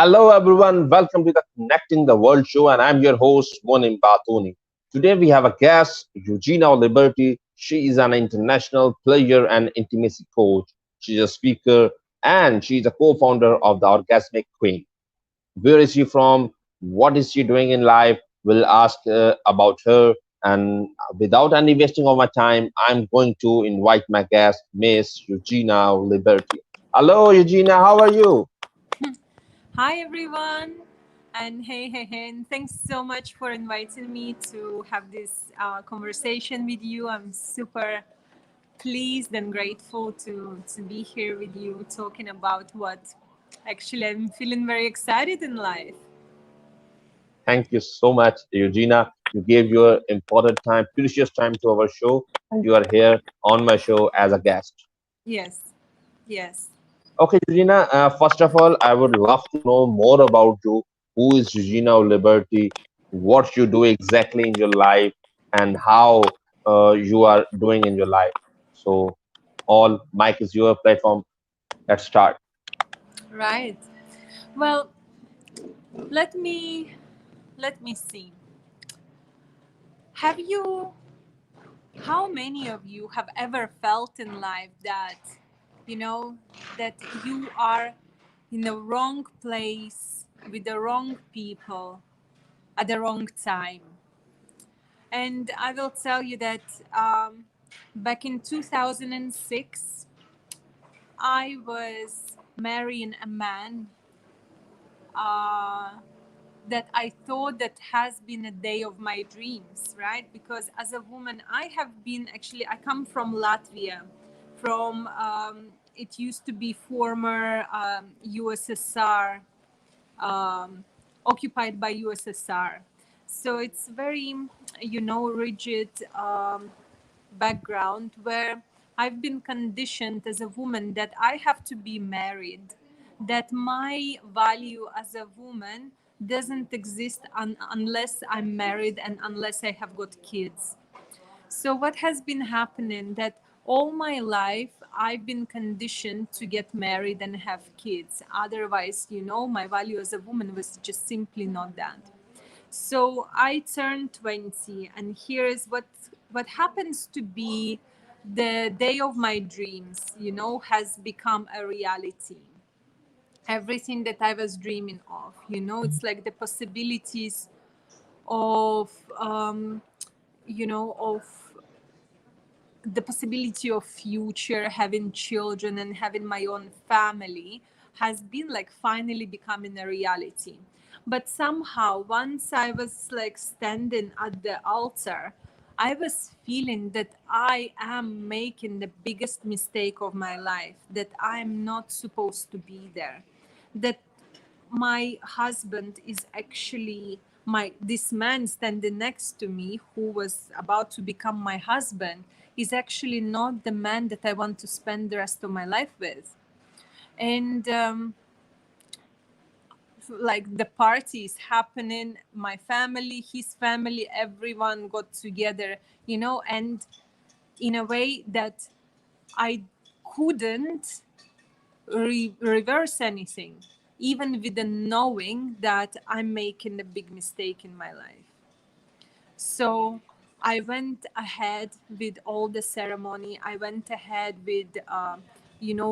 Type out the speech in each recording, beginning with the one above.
Hello, everyone. Welcome to the Connecting the World show, and I'm your host, Monim Batoni. Today, we have a guest, Eugina O Liberty. She is an international player and intimacy coach. She's a speaker, and she's a co founder of the Orgasmic Queen. Where is she from? What is she doing in life? We'll ask about her. And without any wasting of my time, I'm going to invite my guest, Miss Eugina O Liberty. Hello, Eugina. How are you? Hi everyone, and hey, and thanks so much for inviting me to have this conversation with you. I'm super pleased and grateful to be here with you, talking about what actually I'm feeling very excited in life. Thank you so much, Eugenia. You gave your important time, precious time to our show, and you are here on my show as a guest. Yes, yes. Okay, Eugenia, first of all, I would love to know more about you. Who is Eugenia Liberty? What you do exactly in your life, and how you are doing in your life. So, all Mike is your platform. Let's start. Right. Well, let me let me see. Have you How many of you have ever felt in life that, you know, that you are in the wrong place with the wrong people at the wrong time? And I will tell you that back in 2006, I was marrying a man uh, that I thought that has been a day of my dreams, right? Because as a woman, I have been actually, I come from Latvia, from it used to be former USSR, occupied by USSR. So it's very, rigid background where I've been conditioned as a woman that I have to be married, that my value as a woman doesn't exist unless I'm married and unless I have got kids. So what has been happening that all my life I've been conditioned to get married and have kids. Otherwise, my value as a woman was just simply not that. So I turned 20, and here is what happens to be the day of my dreams, has become a reality. Everything that I was dreaming of, it's like the possibilities of, of the possibility of future, having children and having my own family has been like finally becoming a reality. But somehow once I was like standing at the altar, I was feeling that I am making the biggest mistake of my life, that I'm not supposed to be there, that my husband is actually my this man standing next to me who was about to become my husband is actually not the man that I want to spend the rest of my life with. And like the party is happening, my family, his family, everyone got together, and in a way that I couldn't reverse anything, even with the knowing that I'm making a big mistake in my life. So I went ahead with all the ceremony. I went ahead with,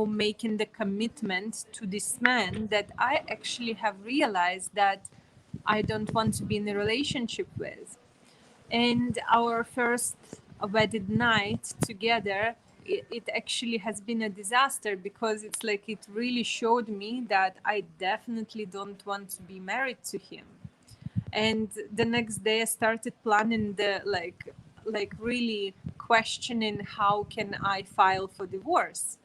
making the commitment to this man that I actually have realized that I don't want to be in a relationship with. And our first wedded night together, it actually has been a disaster because it's like it really showed me that I definitely don't want to be married to him. And the next day I started planning the like really questioning how can I file for divorce.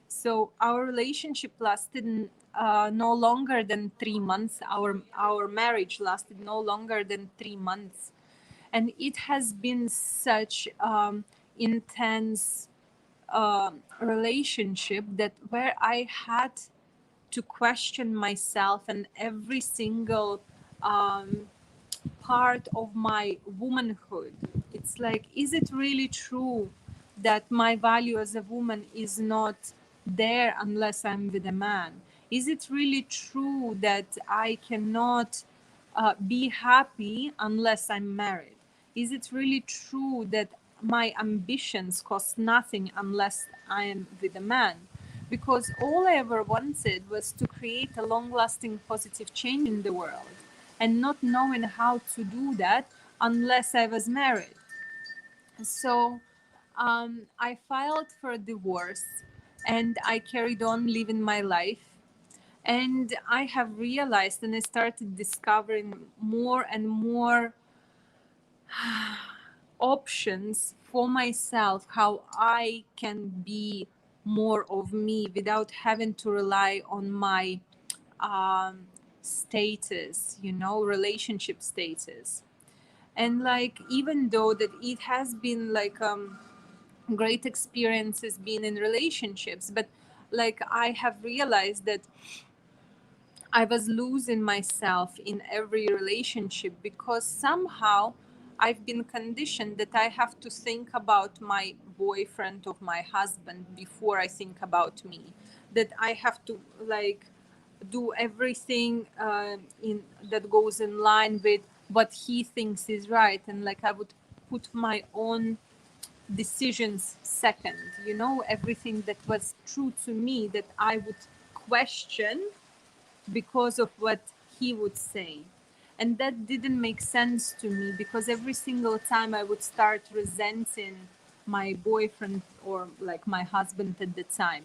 So our relationship lasted no longer than 3 months. Our marriage lasted no longer than 3 months, and it has been such intense relationship that where I had to question myself and every single um, part of my womanhood. It's like, is it really true that my value as a woman is not there unless I'm with a man? Is it really true that I cannot be happy unless I'm married? Is it really true that my ambitions cost nothing unless I am with a man? Because all I ever wanted was to create a long lasting positive change in the world, and not knowing how to do that unless I was married. So I filed for a divorce and I carried on living my life. And I have realized and I started discovering more and more options for myself, how I can be more of me without having to rely on my um, status, relationship status. And like, even though that it has been like great experiences being in relationships, but like I have realized that I was losing myself in every relationship because somehow I've been conditioned that I have to think about my boyfriend or my husband before I think about me. That I have to like do everything in that goes in line with what he thinks is right, and like I would put my own decisions second. Everything that was true to me that I would question because of what he would say. And that didn't make sense to me because every single time I would start resenting my boyfriend or like my husband at the time,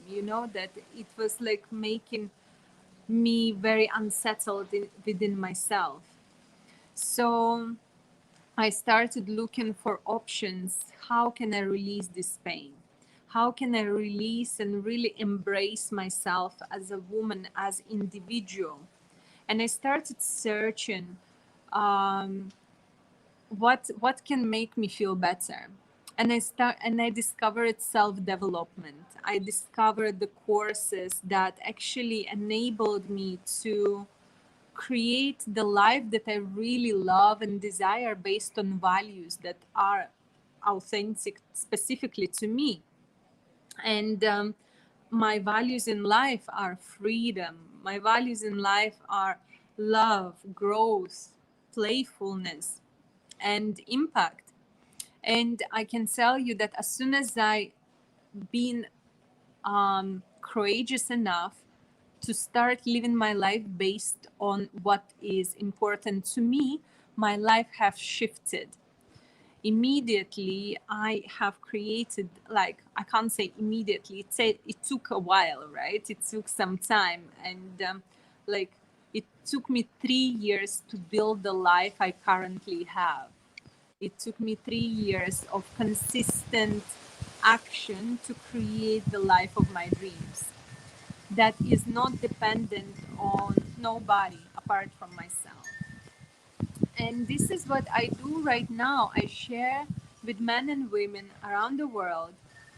that it was like making me very unsettled within myself. So I started looking for options. How can I release this pain? How can I release and really embrace myself as a woman, as individual? And I started searching um, what can make me feel better. And I discovered self-development. I discovered the courses that actually enabled me to create the life that I really love and desire based on values that are authentic specifically to me. And my values in life are freedom. My values in life are love, growth, playfulness, and impact. And I can tell you that as soon as I been courageous enough to start living my life based on what is important to me, my life have shifted. Immediately I have created, like, I can't say immediately, it took a while, right? It took some time. And like, it took me 3 years to build the life I currently have. It took me 3 years of consistent action to create the life of my dreams that is not dependent on nobody apart from myself. And this is what I do right now. I share with men and women around the world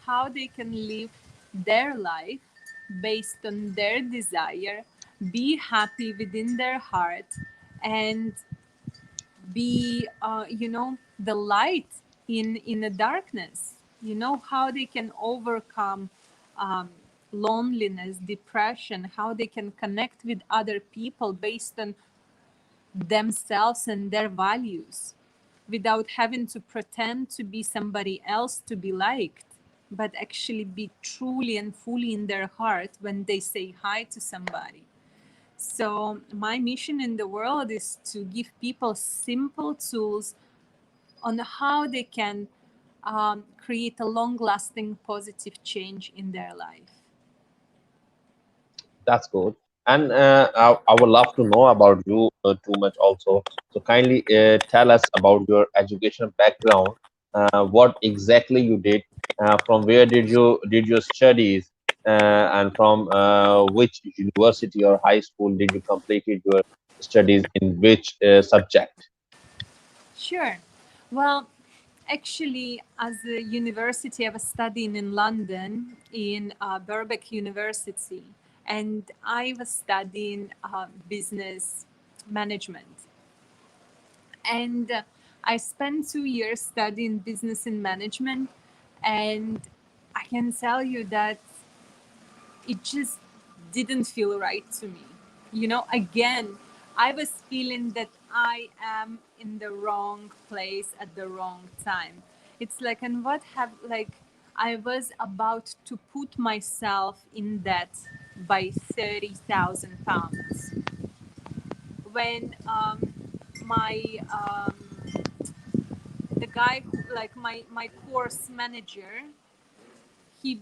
how they can live their life based on their desire, be happy within their heart, and be, the light in the darkness. How they can overcome um, loneliness, depression, how they can connect with other people based on themselves and their values without having to pretend to be somebody else to be liked, but actually be truly and fully in their heart when they say hi to somebody. So, my mission in the world is to give people simple tools on how they can create a long lasting positive change in their life. That's good. And I would love to know about you too much also. So kindly tell us about your education background. What exactly you did? From where did your studies? And from which university or high school did you completed your studies in which subject? Sure. Well, actually, as a university, I was studying in London in Birkbeck University, and I was studying business management. And I spent 2 years studying business and management, and I can tell you that it just didn't feel right to me. Again, I was feeling that I am in the wrong place at the wrong time. It's like, and what have, like, I was about to put myself in debt by 30,000 pounds when my the guy who, like my course manager, he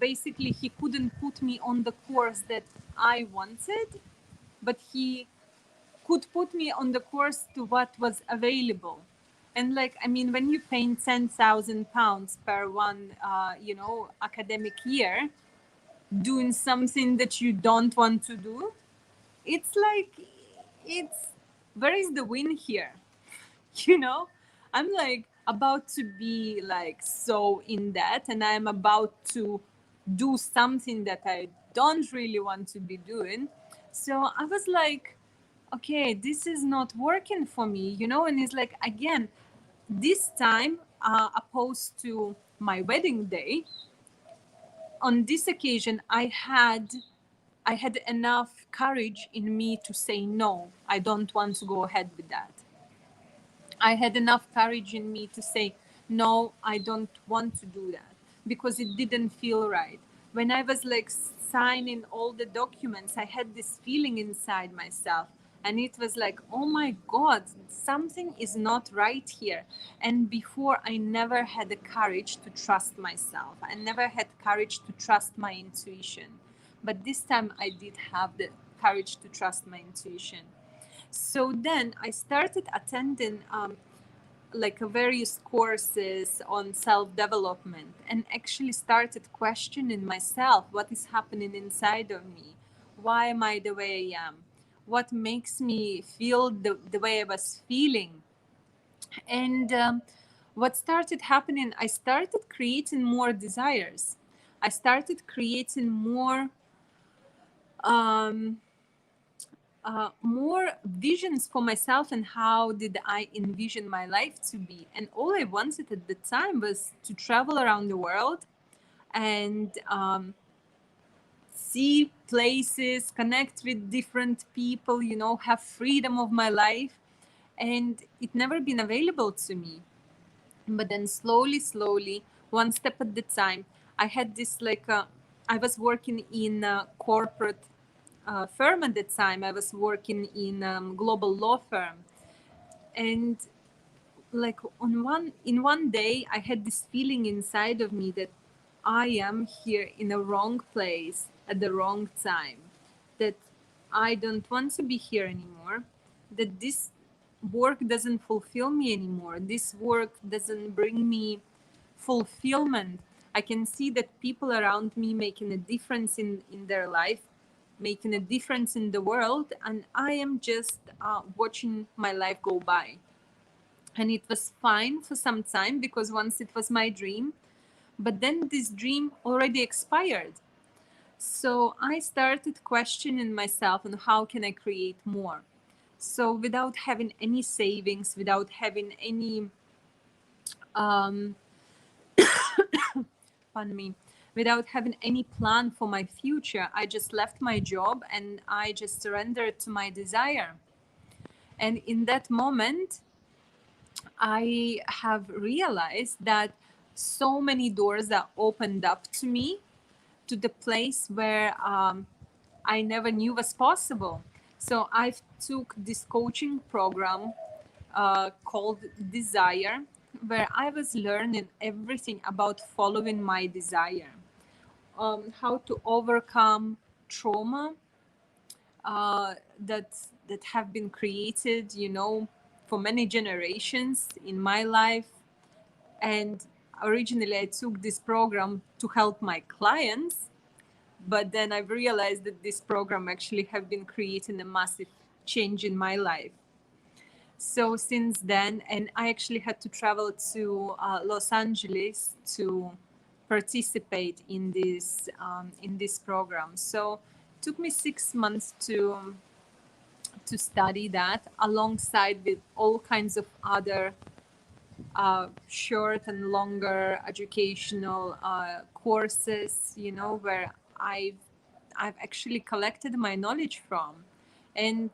couldn't put me on the course that I wanted, but he could put me on the course to what was available. And like, I mean, when you pay 10,000 pounds per one academic year doing something that you don't want to do, it's like, it's, where is the win here? you know I'm like about to be like so in debt, and I'm about to do something that I don't really want to be doing. So I was like, okay, this is not working for me, and it's like, again, this time, opposed to my wedding day, on this occasion I had enough courage in me to say no, I don't want to go ahead with that. I had enough courage in me to say, no, I don't want to do that, because it didn't feel right. When I was like signing all the documents, I had this feeling inside myself. And it was like, oh my God, something is not right here. And before, I never had the courage to trust myself. I never had courage to trust my intuition. But this time I did have the courage to trust my intuition. So then I started attending like various courses on self-development, and actually started questioning myself, what is happening inside of me, why am I the way I am, what makes me feel the way I was feeling. And what started happening, I started creating more desires. I started creating um, more visions for myself, and how did I envision my life to be. And all I wanted at the time was to travel around the world and see places, connect with different people, have freedom of my life. And it never been available to me. But then slowly, one step at the time, I had this like, I was working in a corporate firm at the time. I was working in global law firm. And like in one day, I had this feeling inside of me that I am here in a wrong place at the wrong time, that I don't want to be here anymore, that this work doesn't fulfill me anymore, this work doesn't bring me fulfillment. I can see that people around me making a difference in their life, making a difference in the world, and I am just watching my life go by. And it was fine for some time, because once it was my dream, but then this dream already expired. So I started questioning myself on how can I create more. So without having any savings, without having any um, pardon me, without having any plan for my future, I just left my job and I just surrendered to my desire. And in that moment, I have realized that so many doors are opened up to me, to the place where I never knew was possible. So I took this coaching program called Desire, where I was learning everything about following my desire, how to overcome trauma that have been created, for many generations in my life. And originally, I took this program to help my clients, but then I've realized that this program actually have been creating a massive change in my life. So since then, and I actually had to travel to Los Angeles to participate in this program. So it took me 6 months to study that, alongside with all kinds of other short and longer educational courses, where I've actually collected my knowledge from, and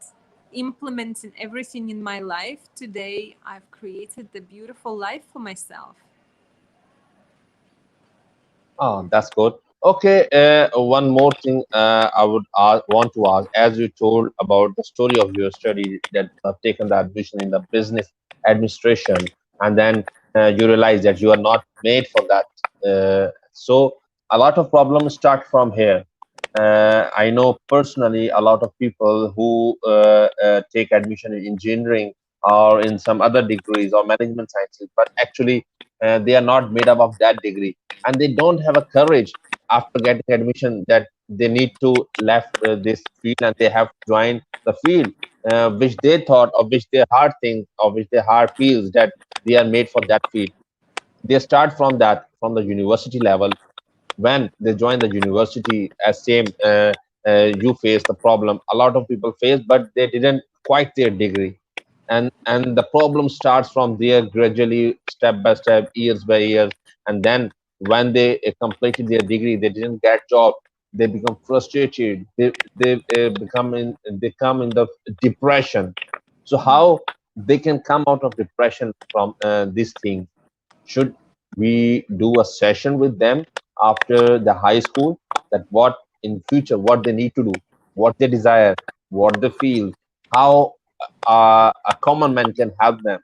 implementing everything in my life today, I've created a beautiful life for myself. Oh, that's good. Okay, one more thing I would want to ask, as you told about the story of your study that you have taken the admission in the business administration, and then you realize that you are not made for that. So a lot of problems start from here. I know personally a lot of people who take admission in engineering or in some other degrees or management sciences, but actually they are not made up of that degree, and they don't have a courage after getting admission that they need to left this field and they have to join the field which they thought, or which their heart thinks, or which their heart feels that they are made for that field. They start from that, from the university level. When they join the university, as same you face the problem a lot of people face, but they didn't quite their degree, and the problem starts from there gradually, step by step, years by years. And then when they completed their degree, they didn't get job, they become frustrated, they come in the depression. So how they can come out of depression from this thing? Should we do a session with them after the high school, that what in future, what they need to do, what they desire, what they feel, how a common man can help them?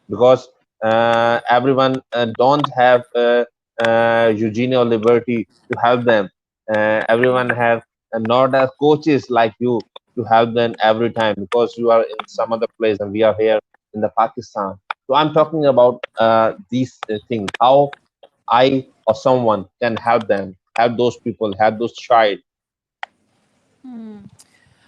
Because everyone don't have Eugina O Liberty to help them. Everyone have not as coaches like you to help them every time, because you are in some other place and we are here in the Pakistan. So I'm talking about these things, how I or someone can help them, help those people, help those child. Hmm.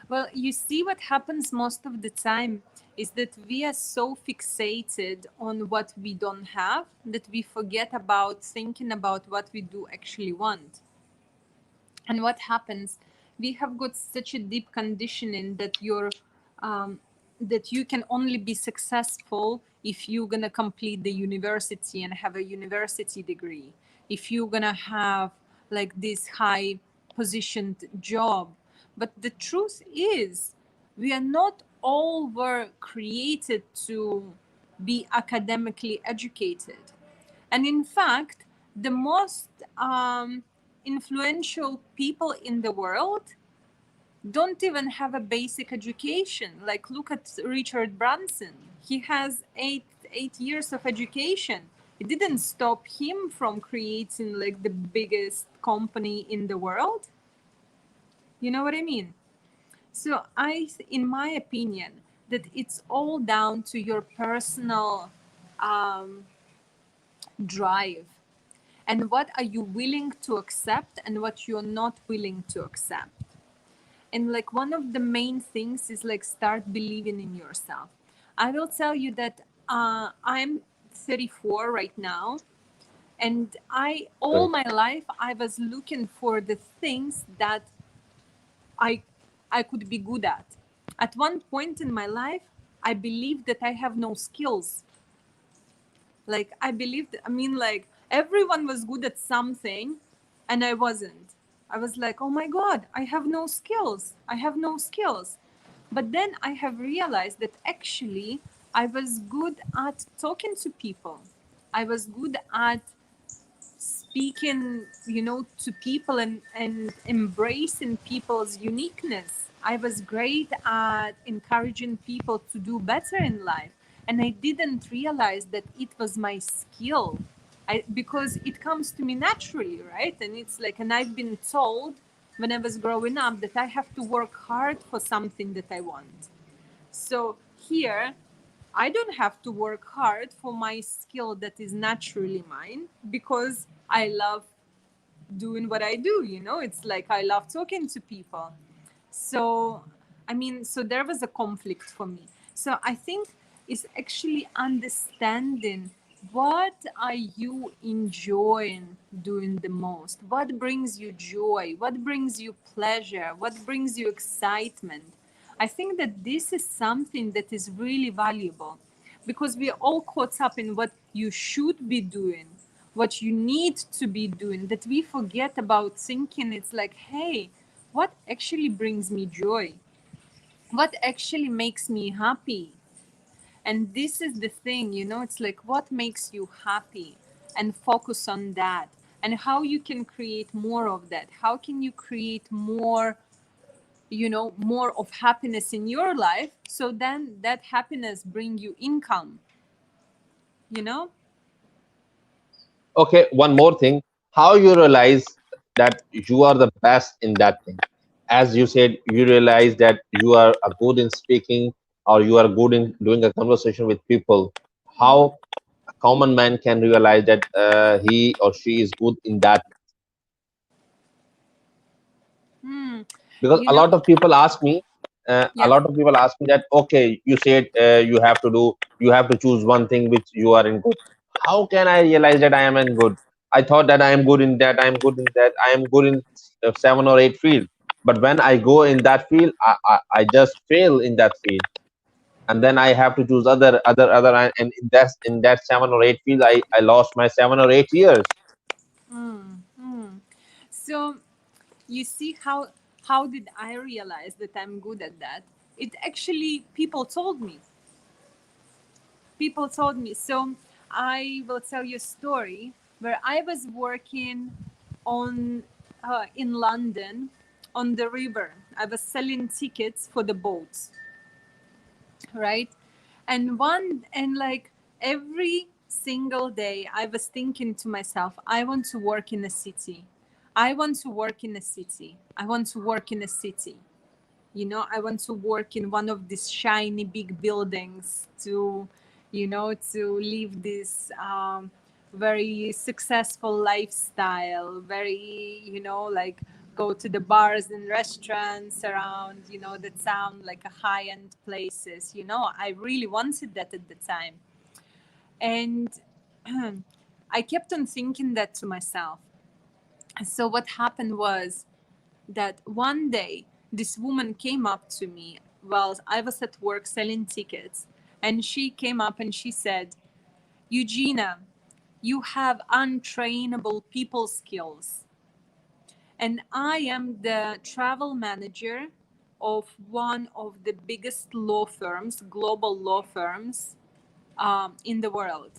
Well, you see, what happens most of the time is that we are so fixated on what we don't have that we forget about thinking about what we do actually want. And what happens, we have got such a deep conditioning that um, that you can only be successful if you're gonna complete the university and have a university degree, if you're gonna have like this high positioned job. But the truth is, we are not all were created to be academically educated. And in fact, the most influential people in the world don't even have a basic education. Like, look at Richard Branson. He has eight years of education. It didn't stop him from creating like the biggest company in the world. You know what I mean? So in my opinion, that it's all down to your personal um, drive, and what are you willing to accept and what you're not willing to accept. And like one of the main things is like start believing in yourself. I will tell you that I'm 34 right now, and I all Okay. my life I was looking for the things that i I could be good at. At one point in my life, I believed that I have no skills. Like I believed, I mean, like everyone was good at something and I wasn't. I was like, oh my God, I have no skills. I have no skills. But then I have realized that actually I was good at talking to people. I was good at speaking, to people, and embracing people's uniqueness. I was great at encouraging people to do better in life. And I didn't realize that it was my skill. Because it comes to me naturally, right? And it's like, and I've been told when I was growing up that I have to work hard for something that I want. So here, I don't have to work hard for my skill that is naturally mine, because I love doing what I do. It's like I love talking to people. So, I mean, so there was a conflict for me. So I think it's actually understanding what are you enjoying doing the most? What brings you joy? What brings you pleasure? What brings you excitement? I think that this is something that is really valuable, because we are all caught up in what you should be doing, what you need to be doing, that we forget about thinking. It's like, hey, what actually brings me joy, what actually makes me happy. And this is the thing, it's like what makes you happy, and focus on that, and how you can create more of that. How can you create more, more of happiness in your life, so then that happiness bring you income, you know? Okay, one more thing. How you realize that you are the best in that thing? As you said, you realize that you are a good in speaking, or you are good in doing a conversation with people. Hmm. How a common man can realize that he or she is good in that? Hmm. Because You a know, lot of people ask me, a yeah. lot of people ask me that, okay, you said you have to choose one thing which you are in good. How can I realize that I am in good? I thought that I am good in that, I am good in that, I am good in 7 or 8 field, but when I go in that field, I just fail in that field, and then I have to choose other, and in that 7 or 8 field, I lost my 7 or 8 years. Mm, mm. So you see how did I realize that I'm good at that? It actually people told me. So I will tell you a story where I was working on in London on the river. I was selling tickets for the boats, right? And like every single day I was thinking to myself, I want to work in a city. I want to work in a city. I want to work in a city. I want to work in one of these shiny big buildings to, to live this very successful lifestyle, very, like go to the bars and restaurants around, that sound like a high-end places. I really wanted that at the time. And I kept on thinking that to myself. So what happened was that one day this woman came up to me while I was at work selling tickets, and she came up and she said, Eugina, you have untrainable people skills. And I am the travel manager of one of the biggest law firms, global law firms in the world.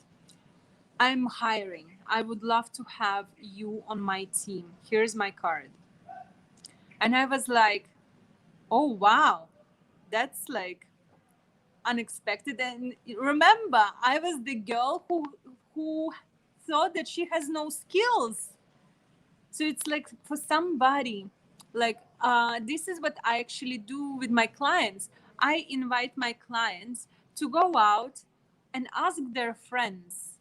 I'm hiring. I would love to have you on my team. Here's my card. And I was like, oh, wow, that's like unexpected. And remember, I was the girl who thought that she has no skills. So it's like for somebody, like this is what I actually do with my clients. I invite my clients to go out and ask their friends,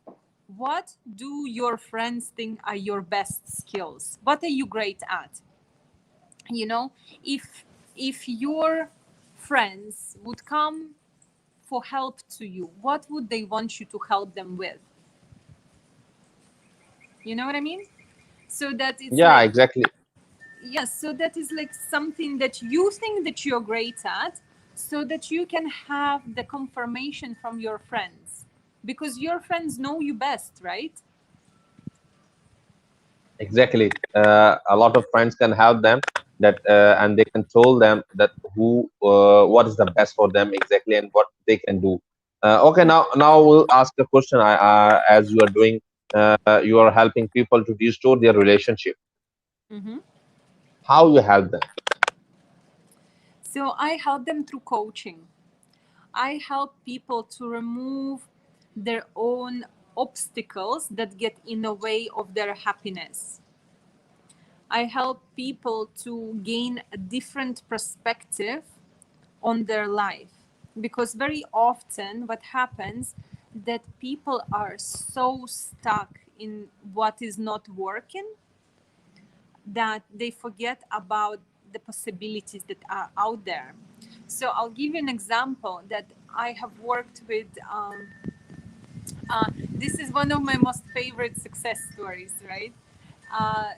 what do your friends think are your best skills? What are you great at? you know if your friends would come for help to you, what would they want you to help them with? You know what I mean? So that it's Yeah, like, exactly. yes, so that is like something that you think that you're great at, so that you can have the confirmation from your friends, because your friends know you best, right? Exactly. A lot of friends can help them that, and they can tell them that what is the best for them exactly and what they can do. Okay, now we'll ask a question. As you are doing, you are helping people to restore their relationship. Hmm. How you help them? So I help them through coaching. I help people to remove their own obstacles that get in the way of their happiness. I help people to gain a different perspective on their life, because very often what happens that people are so stuck in what is not working that they forget about the possibilities that are out there. So I'll give you an example that I have worked with. This is one of my most favorite success stories, right?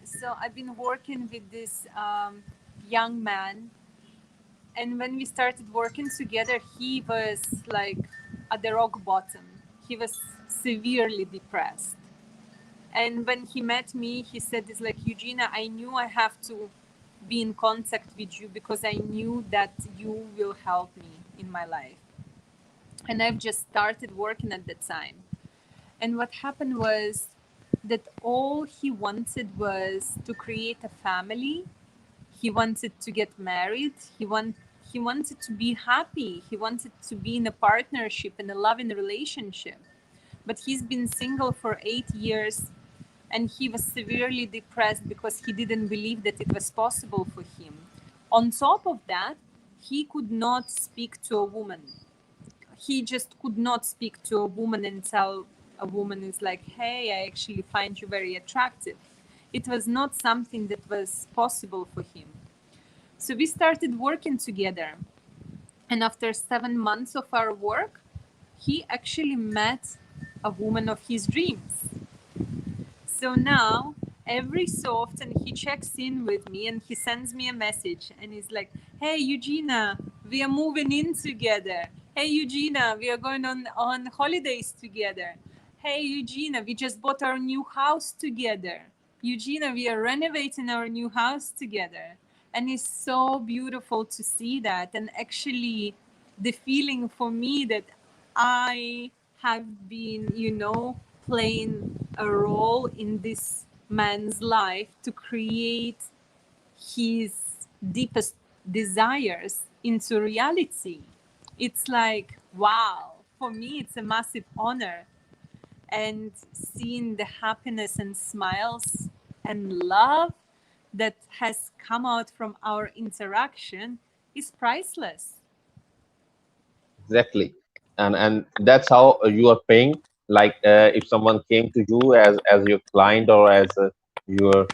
So I've been working with this young man, and when we started working together, he was like at the rock bottom. He was severely depressed. And when he met me, he said, "It's like, Eugina, I knew I have to be in contact with you because I knew that you will help me in my life. And I've just started working at that time. And what happened was that all he wanted was to create a family. He wanted to get married. He wanted to be happy. He wanted to be in a partnership, in a loving relationship. But he's been single for 8 years, and he was severely depressed because he didn't believe that it was possible for him. On top of that, he could not speak to a woman. He just could not speak to a woman and tell a woman is like, hey, I actually find you very attractive. It was not something that was possible for him. So we started working together. And after 7 months of our work, he actually met a woman of his dreams. So now, every so often, he checks in with me and he sends me a message and he's like, hey, Eugina, we are moving in together. Hey, Eugina, we are going on holidays together. Hey, Eugina, we just bought our new house together. Eugina, we are renovating our new house together. And it's so beautiful to see that. And actually, the feeling for me that I have been, playing a role in this man's life to create his deepest desires into reality. It's like, wow, for me, it's a massive honor. And seeing the happiness and smiles and love that has come out from our interaction is priceless. Exactly, and that's how you are paying. Like if someone came to you as your client or as your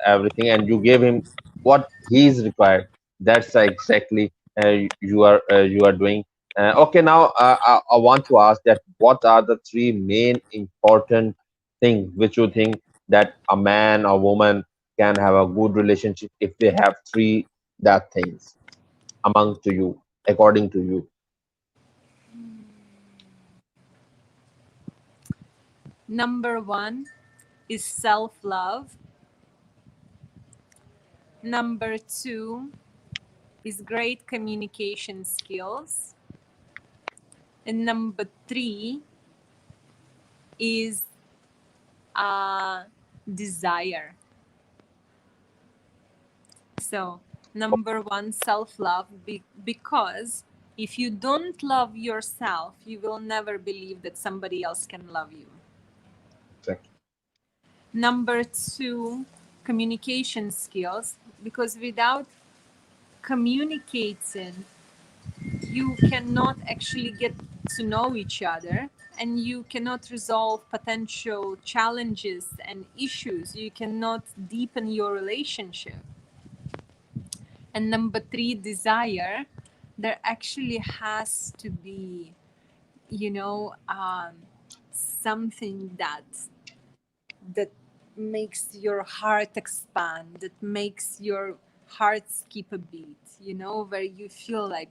everything, and you gave him what he is required. That's exactly you are doing. Okay, now I want to ask that what are the three main important things which you think that a man or woman can have a good relationship if they have three that things among to you, according to you. Number one is self love. Number two is great communication skills. And number three is desire. So, number one, self love, because if you don't love yourself, you will never believe that somebody else can love you. Exactly. Number two, communication skills, because without communicating, you cannot actually get to know each other, and you cannot resolve potential challenges and issues. You cannot deepen your relationship. And number three, desire. There actually has to be, something that makes your heart expand, that makes your heart skip a beat, where you feel like,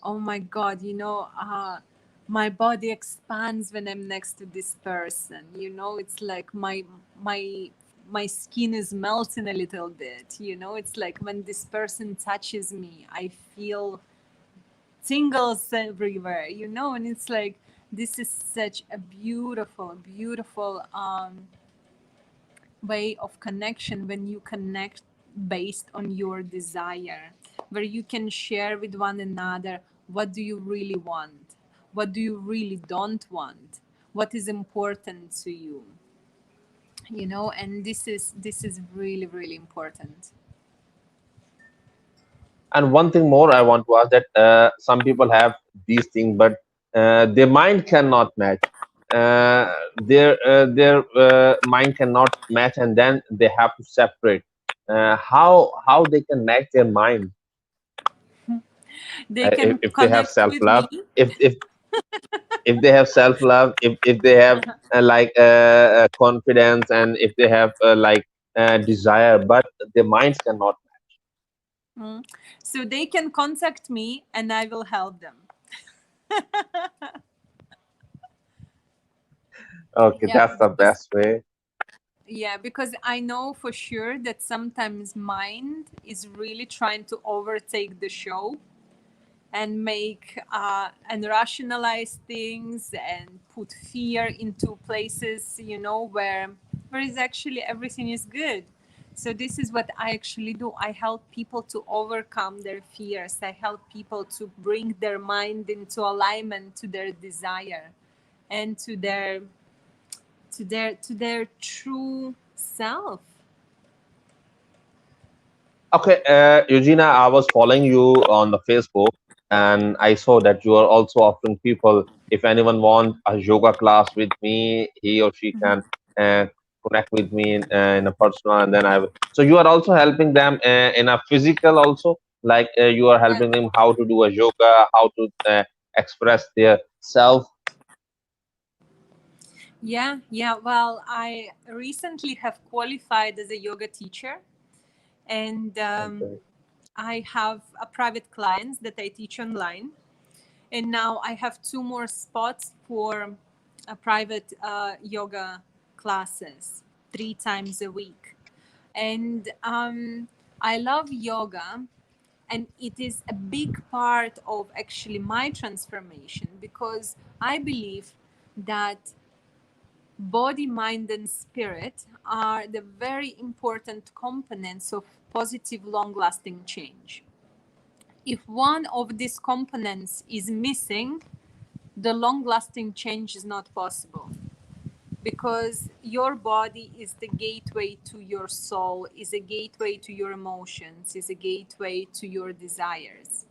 oh my God, my body expands when I'm next to this person. It's like my skin is melting a little bit. It's like when this person touches me, I feel tingles everywhere, and it's like this is such a beautiful, beautiful way of connection when you connect based on your desire, where you can share with one another what do you really want, what do you really don't want, what is important to you, and this is really, really important. And one thing more I want to ask that some people have these things, but their mind cannot match. Their mind cannot match, and then they have to separate. How they can match their mind They can if they have connect self with love, me. if they have self love, if they have confidence, and if they have desire, but their minds cannot. Mm. So they can contact me and I will help them. Okay, Yeah, that's the because best way. Yeah, because I know for sure that sometimes mind is really trying to overtake the show and make and rationalize things and put fear into places, you know, where is actually everything is good. So this is what I actually do. I help people to overcome their fears. I help people to bring their mind into alignment to their desire and to their true self. Okay, Eugenia, I was following you on the Facebook, and I saw that you are also offering people, if anyone want a yoga class with me, he or she can uh, connect with me in a personal, and then I will. So you are also helping them in a physical also, like you are Yeah. helping them how to do a yoga, how to express their self. Yeah. Well, I recently have qualified as a yoga teacher, and Okay. I have a private clients that I teach online. And now I have two more spots for a private yoga classes 3 times a week. And I love yoga, and it is a big part of actually my transformation because I believe that body, mind, and spirit are the very important components of positive, long lasting change. If one of these components is missing, the long lasting change is not possible because your body is the gateway to your soul, is a gateway to your emotions, is a gateway to your desires.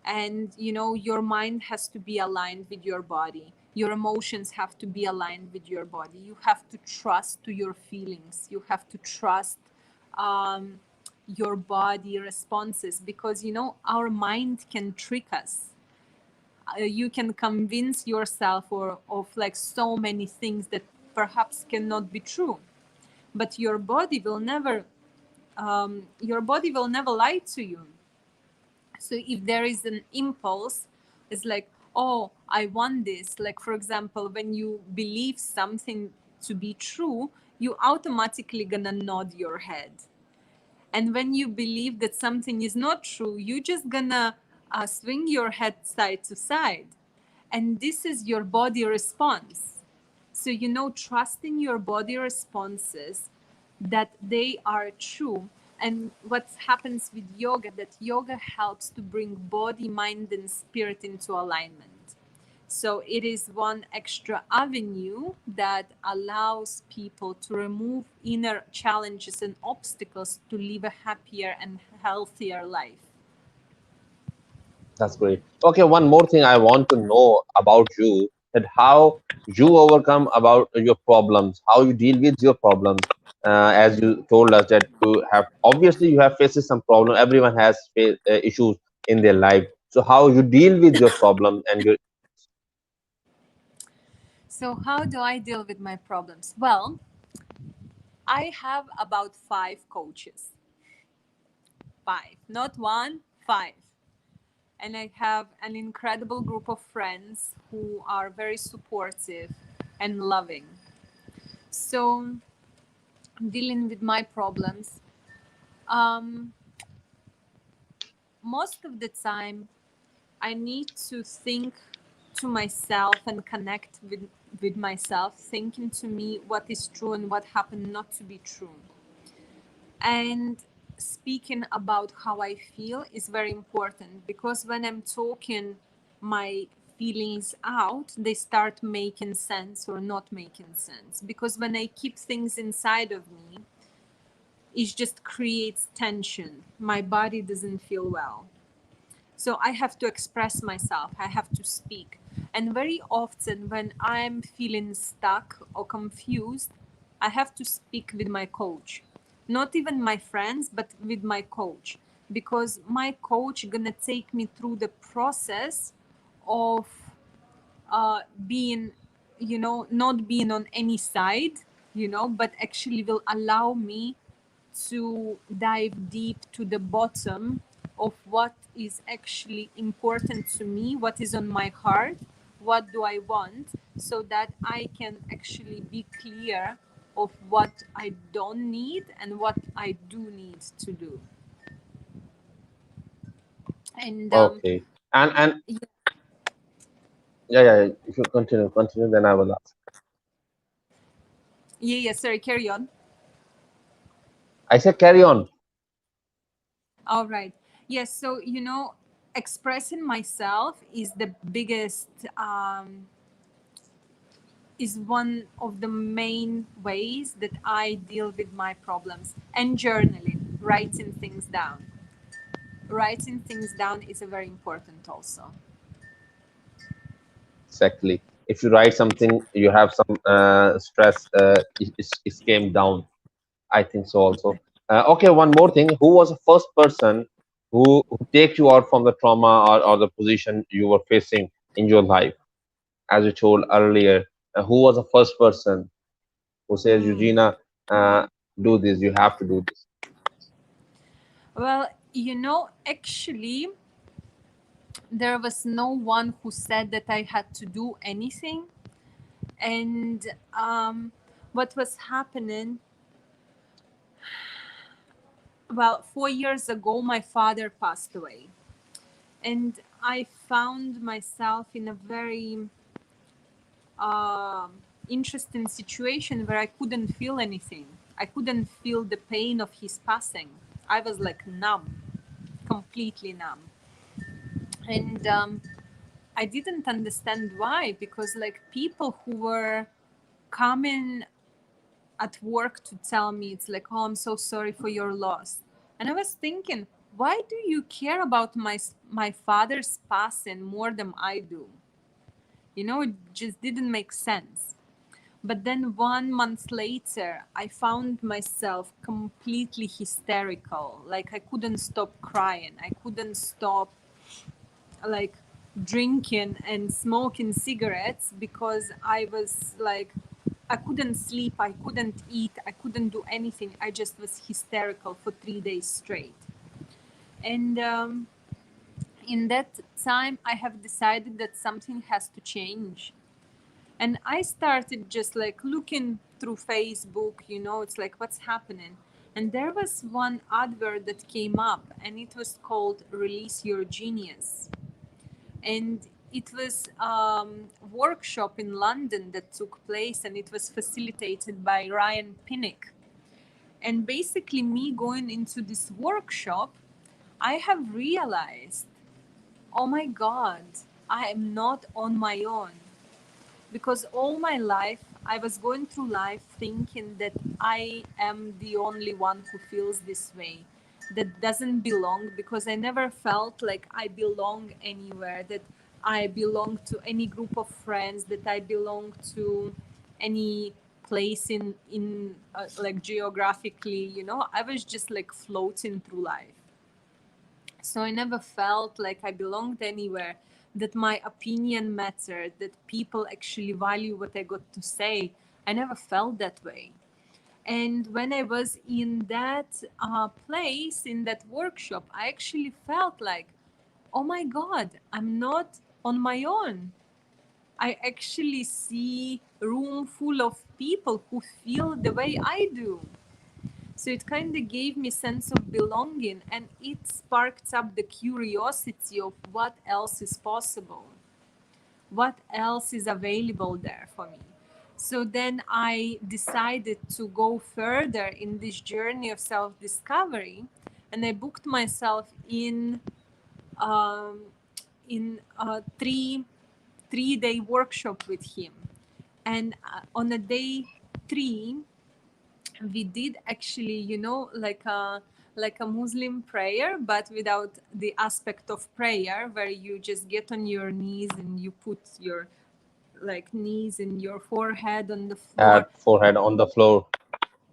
And you know, your mind has to be aligned with your body, your emotions have to be aligned with your body, you have to trust to your feelings, you have to trust um, your body responses, because you know our mind can trick us. You can convince yourself or of like so many things that perhaps cannot be true, but your body will never lie to you. So if there is an impulse, it's like, oh, I want this. Like, for example, when you believe something to be true, you automatically gonna nod your head. And when you believe that something is not true, you just gonna swing your head side to side. And this is your body response. So, you know, trusting your body responses that they are true. And what happens with yoga, that yoga helps to bring body, mind, and spirit into alignment. So it is one extra avenue that allows people to remove inner challenges and obstacles to live a happier and healthier life. That's great. Okay, one more thing I want to know about you, that how you overcome about your problems, how you deal with your problems. As you told us that you have obviously you have faces some problem. Everyone has issues in their life. So how you deal with your problem and your So, how do I deal with my problems? Well, I have about 5 coaches. Five, not one, five. And I have an incredible group of friends who are very supportive and loving. So, dealing with my problems, um, most of the time, I need to think to myself and connect with myself, thinking to me what is true and what happened not to be true. And speaking about how I feel is very important because when I'm talking my feelings out, they start making sense or not making sense. Because when I keep things inside of me, it just creates tension. My body doesn't feel well. So I have to express myself, I have to speak. And very often, when I'm feeling stuck or confused, I have to speak with my coach. Not even my friends, but with my coach. Because my coach gonna take me through the process of being, not being on any side, but actually will allow me to dive deep to the bottom of what is actually important to me, what is on my heart, what do I want, so that I can actually be clear of what I don't need and what I do need to do. And Okay. And yeah, yeah, yeah. If you continue, then I will ask. yeah, sorry, carry on. I said carry on. All right. Yes. So, expressing myself is the biggest, is one of the main ways that I deal with my problems. And journaling, writing things down. Writing things down is a very important also. Exactly. If you write something, you have some stress. It came down. I think so also. Okay, one more thing. Who was the first person who take you out from the trauma or the position you were facing in your life? As you told earlier, who was the first person who says, Hmm. Eugina, do this, you have to do this? Well, actually, there was no one who said that I had to do anything. And what was happening, well, 4 years ago, my father passed away. And I found myself in a very interesting situation where I couldn't feel anything. I couldn't feel the pain of his passing. I was like numb, completely numb. And I didn't understand why, because like people who were coming at work to tell me, it's like, oh, I'm so sorry for your loss. And I was thinking, why do you care about my father's passing more than I do? It just didn't make sense. But then 1 month later, I found myself completely hysterical. Like I couldn't stop crying. I couldn't stop like drinking and smoking cigarettes because I was like, I couldn't sleep, I couldn't eat, I couldn't do anything. I just was hysterical for 3 days straight. And in that time, I have decided that something has to change. And I started just like looking through Facebook, it's like, what's happening? And there was one advert that came up, and it was called Release Your Genius. And it was workshop in London that took place, and it was facilitated by Ryan Pinnick. And basically, me going into this workshop, I have realized, oh my God, I am not on my own. Because all my life, I was going through life thinking that I am the only one who feels this way, that doesn't belong, because I never felt like I belong anywhere, that I belong to any group of friends, that I belong to any place in like geographically, I was just like floating through life. So I never felt like I belonged anywhere, that my opinion mattered, that people actually value what I got to say. I never felt that way. And when I was in that place, in that workshop, I actually felt like, oh my God, I'm not on my own. I actually see a room full of people who feel the way I do. So it kind of gave me sense of belonging, and it sparked up the curiosity of what else is possible, what else is available there for me. So then I decided to go further in this journey of self-discovery, and I booked myself um, in a three-day workshop with him. And on a day 3, we did actually, like a Muslim prayer, but without the aspect of prayer, where you just get on your knees and you put your like knees and your forehead on the floor. At forehead on the floor.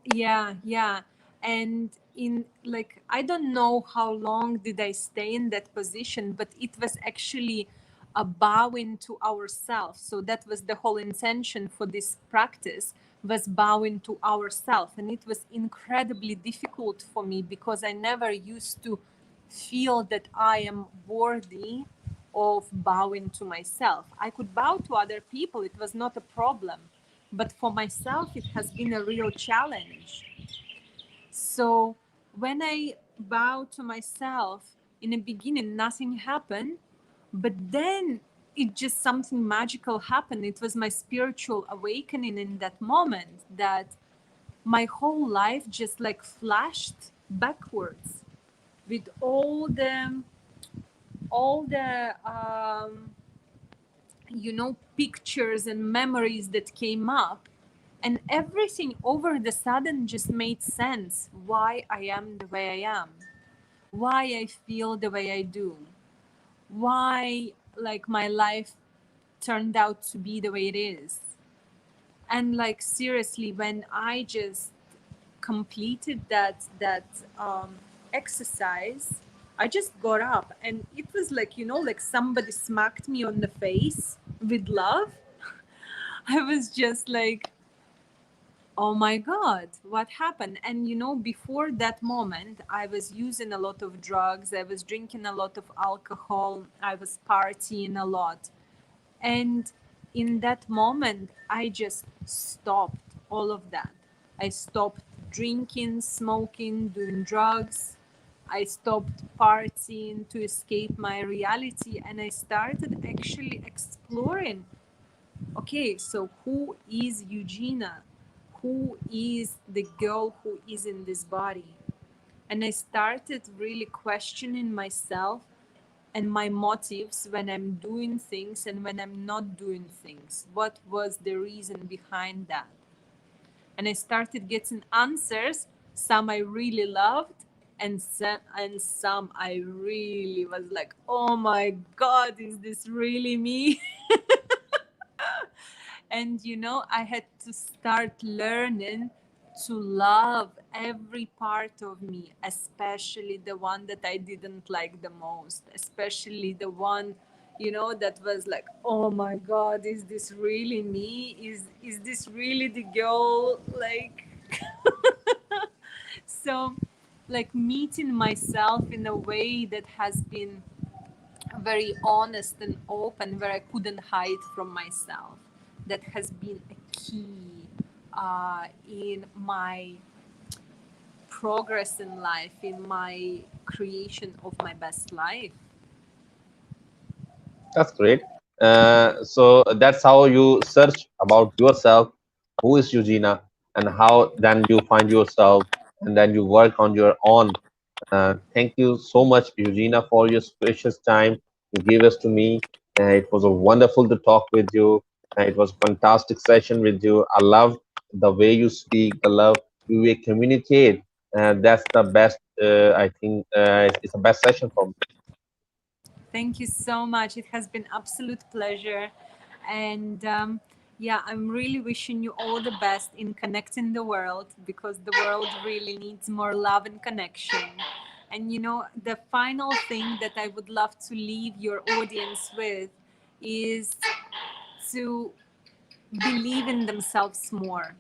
Yeah, yeah. And in like, I don't know how long did I stay in that position, but it was actually a bowing to ourselves. So that was the whole intention for this practice, was bowing to ourselves. And it was incredibly difficult for me because I never used to feel that I am worthy of bowing to myself. I could bow to other people, it was not a problem, but for myself, it has been a real challenge. So when I bow to myself, in the beginning, nothing happened, but then it just something magical happened. It was my spiritual awakening in that moment that my whole life just like flashed backwards with all the pictures and memories that came up, and everything over the sudden just made sense. Why I am the way I am, why I feel the way I do, why like my life turned out to be the way it is. And like seriously, when I just completed that exercise, I just got up and it was like, like somebody smacked me on the face with love. I was just like, oh my God, what happened? And before that moment, I was using a lot of drugs, I was drinking a lot of alcohol, I was partying a lot. And in that moment, I just stopped all of that. I stopped drinking, smoking, doing drugs. I stopped partying to escape my reality. And I started actually exploring, okay, so who is Eugina? Who is the girl who is in this body? And I started really questioning myself and my motives when I'm doing things and when I'm not doing things. What was the reason behind that? And I started getting answers. Some I really loved, and some I really was like, oh my God, is this really me? And I had to start learning to love every part of me, especially the one that I didn't like the most, especially the one that was like, oh my God, is this really me? Is this really the girl? Like so like meeting myself in a way that has been very honest and open, where I couldn't hide from myself. That has been a key in my progress in life, in my creation of my best life. That's great. So that's how you search about yourself, who is Eugina, and how then you find yourself, and then you work on your own. Thank you so much, Eugina, for your precious time you gave us to me. It was a wonderful to talk with you. It was a fantastic session with you. I love the way you speak, the love you way communicate. That's the best. I think it's the best session for me. Thank you so much. It has been absolute pleasure. And yeah, I'm really wishing you all the best in connecting the world, because the world really needs more love and connection. And the final thing that I would love to leave your audience with is to believe in themselves more.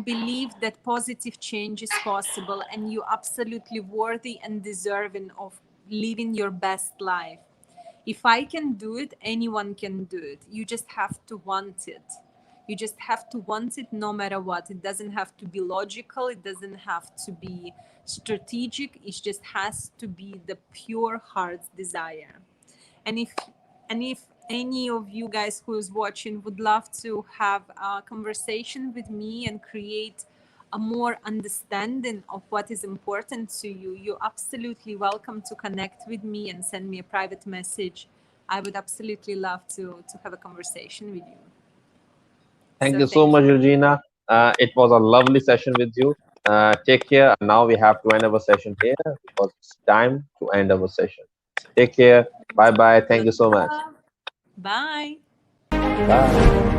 Believe that positive change is possible, and you're absolutely worthy and deserving of living your best life. If I can do it, anyone can do it. You just have to want it. You just have to want it no matter what. It doesn't have to be logical. It doesn't have to be strategic. It just has to be the pure heart's desire. And if any of you guys who is watching would love to have a conversation with me and create a more understanding of what is important to you, you're absolutely welcome to connect with me and send me a private message. I would absolutely love to have a conversation with you. Thank So you so thank much, you. Eugenia. It was a lovely session with you. Take care. Now we have to end our session here because it's time to end our session. Take care. Bye bye. Thank you so much. Bye. Bye.